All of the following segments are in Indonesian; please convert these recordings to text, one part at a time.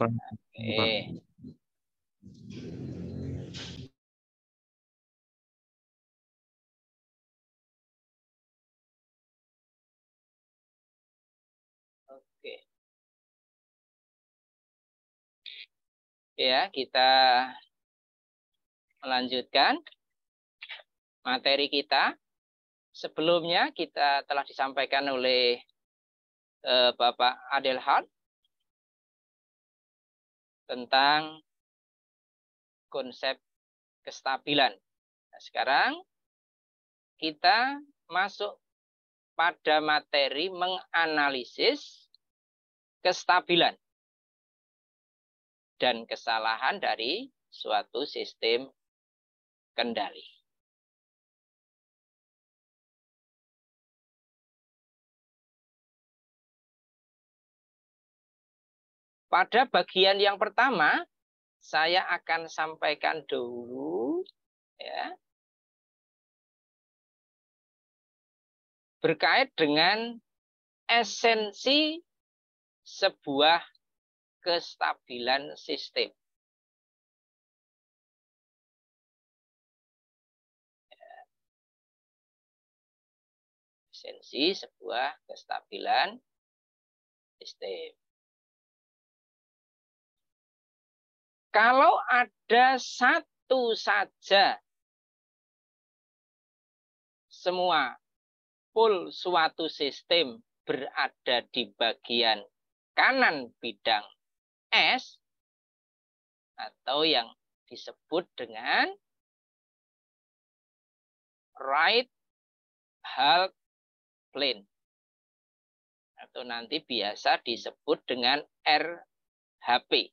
Oke. Oke. Ya, kita melanjutkan materi kita. Sebelumnya kita telah disampaikan oleh Bapak Adelhard tentang konsep kestabilan. Nah, sekarang kita masuk pada materi menganalisis kestabilan dan kesalahan dari suatu sistem kendali. Pada bagian yang pertama, saya akan sampaikan dulu ya, berkait dengan esensi sebuah kestabilan sistem. Esensi sebuah kestabilan sistem. Kalau ada satu saja semua pol suatu sistem berada di bagian kanan bidang S, atau yang disebut dengan right half plane, atau nanti biasa disebut dengan RHP.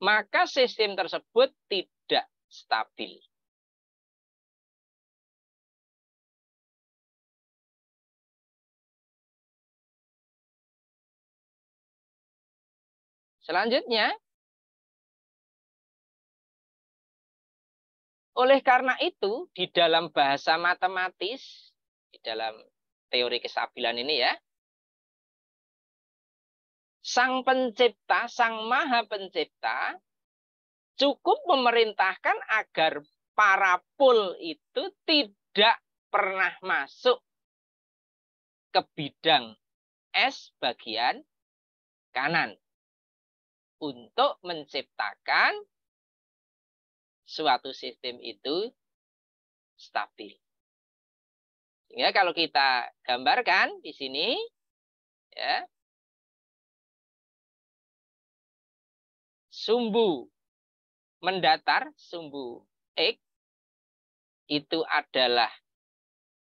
Maka sistem tersebut tidak stabil. Selanjutnya, oleh karena itu, di dalam bahasa matematis, di dalam teori kestabilan ini ya, Sang Pencipta, Sang Maha Pencipta, cukup memerintahkan agar para pol itu tidak pernah masuk ke bidang S bagian kanan untuk menciptakan suatu sistem itu stabil. Sehingga kalau kita gambarkan di sini, ya, sumbu mendatar, sumbu X, itu adalah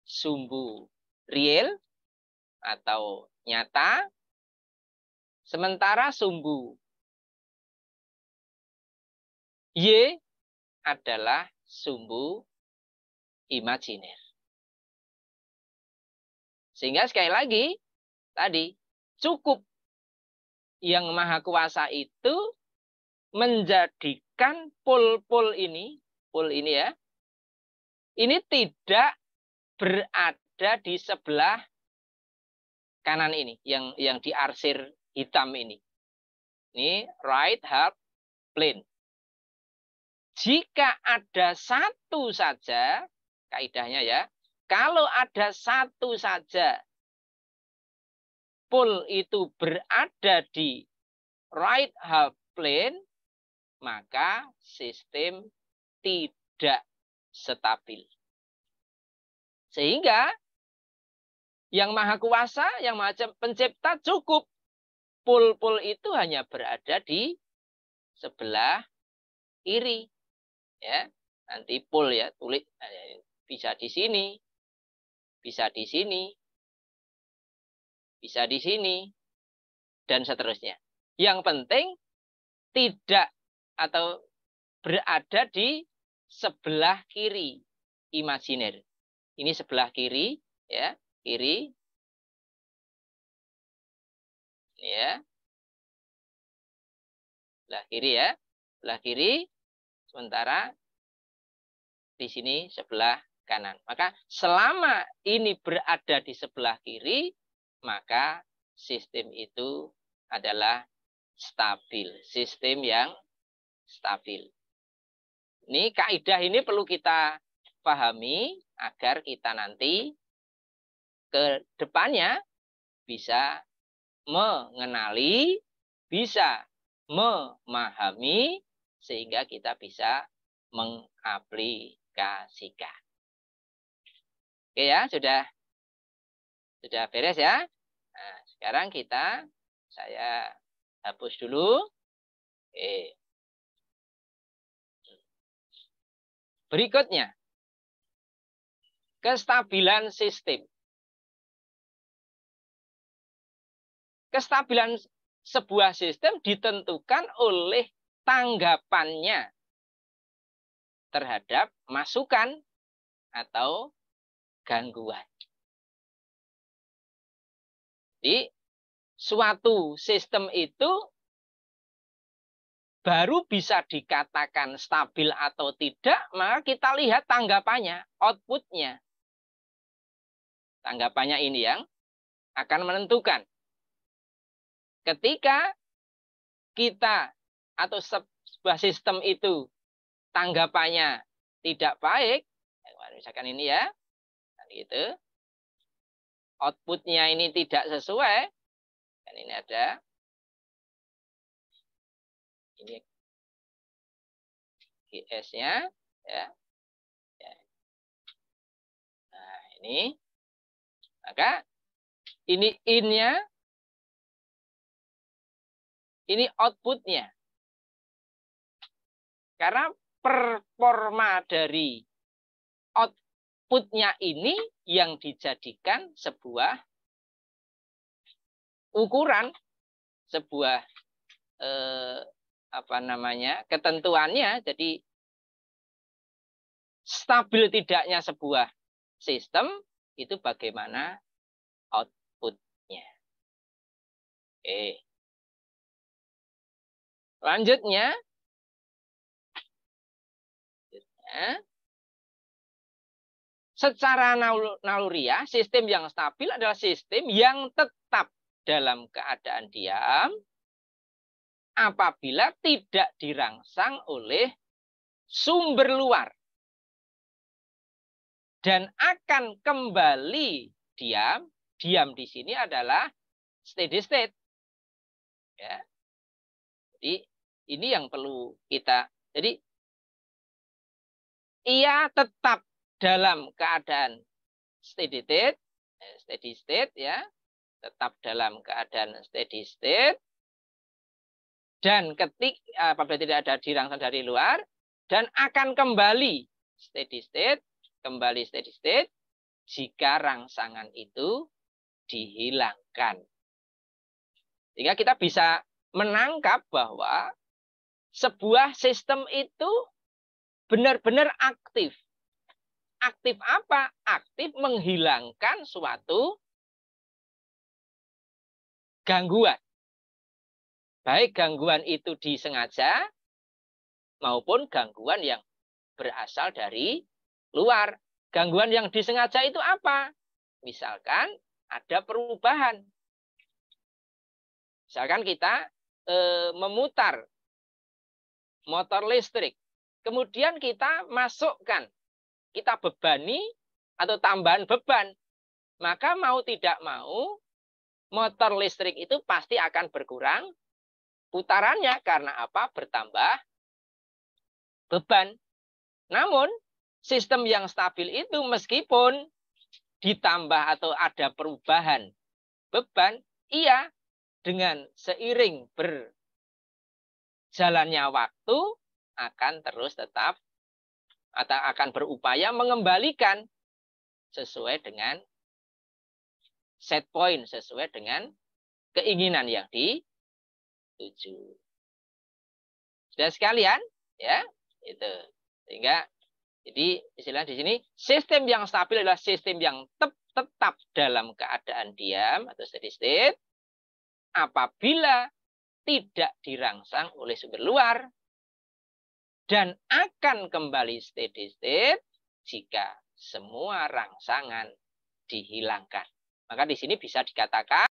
sumbu real atau nyata, sementara sumbu Y adalah sumbu imajiner. Sehingga sekali lagi, tadi cukup Yang Maha Kuasa itu menjadikan pol ini ya, ini tidak berada di sebelah kanan ini, yang diarsir hitam ini. Ini right half plane. Jika ada satu saja, kaidahnya ya, kalau ada satu saja pol itu berada di right half plane, maka sistem tidak stabil. Sehingga Yang Maha Kuasa, Yang Maha Pencipta cukup pol-pol itu hanya berada di sebelah kiri. Ya, nanti pol ya, tulis bisa di sini, bisa di sini, bisa di sini, dan seterusnya. Yang penting tidak atau berada di sebelah kiri imajiner. Ini sebelah kiri, ya, kiri. Ini ya. Sebelah kiri ya. Sebelah kiri. Sementara di sini sebelah kanan. Maka selama ini berada di sebelah kiri, maka sistem itu adalah stabil, sistem yang stabil. Ini kaidah ini perlu kita pahami agar kita nanti ke depannya bisa mengenali, bisa memahami, sehingga kita bisa mengaplikasikan. Oke ya, sudah beres ya. Nah, sekarang saya hapus dulu. Oke. Berikutnya, kestabilan sistem. Kestabilan sebuah sistem ditentukan oleh tanggapannya terhadap masukan atau gangguan. Jadi, suatu sistem itu baru bisa dikatakan stabil atau tidak, maka kita lihat tanggapannya, outputnya. Tanggapannya ini yang akan menentukan. Ketika kita atau sebuah sistem itu tanggapannya tidak baik, misalkan ini ya, gitu, outputnya ini tidak sesuai, dan ini ada, ini GS-nya, ya. Nah, ini, maka ini in-nya, ini outputnya. Karena performa dari outputnya ini yang dijadikan sebuah ukuran, sebuah ketentuannya. Jadi stabil tidaknya sebuah sistem itu bagaimana outputnya. Oke. Lanjutnya, secara naluriah, sistem yang stabil adalah sistem yang tetap dalam keadaan diam apabila tidak dirangsang oleh sumber luar dan akan kembali diam. Diam di sini adalah steady state. Ya. Jadi ini yang perlu kita. Jadi ia tetap dalam keadaan steady state ya, tetap dalam keadaan steady state, dan apabila tidak ada dirangsang dari luar, dan akan kembali steady state jika rangsangan itu dihilangkan. Sehingga kita bisa menangkap bahwa sebuah sistem itu benar-benar aktif. Aktif apa? Aktif menghilangkan suatu gangguan. Baik gangguan itu disengaja maupun gangguan yang berasal dari luar. Gangguan yang disengaja itu apa? Misalkan ada perubahan. Misalkan kita memutar motor listrik. Kemudian kita masukkan, kita bebani atau tambahan beban. Maka mau tidak mau, motor listrik itu pasti akan berkurang putarannya. Karena apa? Bertambah beban. Namun, sistem yang stabil itu meskipun ditambah atau ada perubahan beban, ia dengan seiring berjalannya waktu akan terus tetap atau akan berupaya mengembalikan sesuai dengan set point, sesuai dengan keinginan yang dituju. Sudah sekalian, ya, itu. Sehingga jadi istilah di sini sistem yang stabil adalah sistem yang tetap dalam keadaan diam atau steady state apabila tidak dirangsang oleh sumber luar dan akan kembali steady state jika semua rangsangan dihilangkan. Maka di sini bisa dikatakan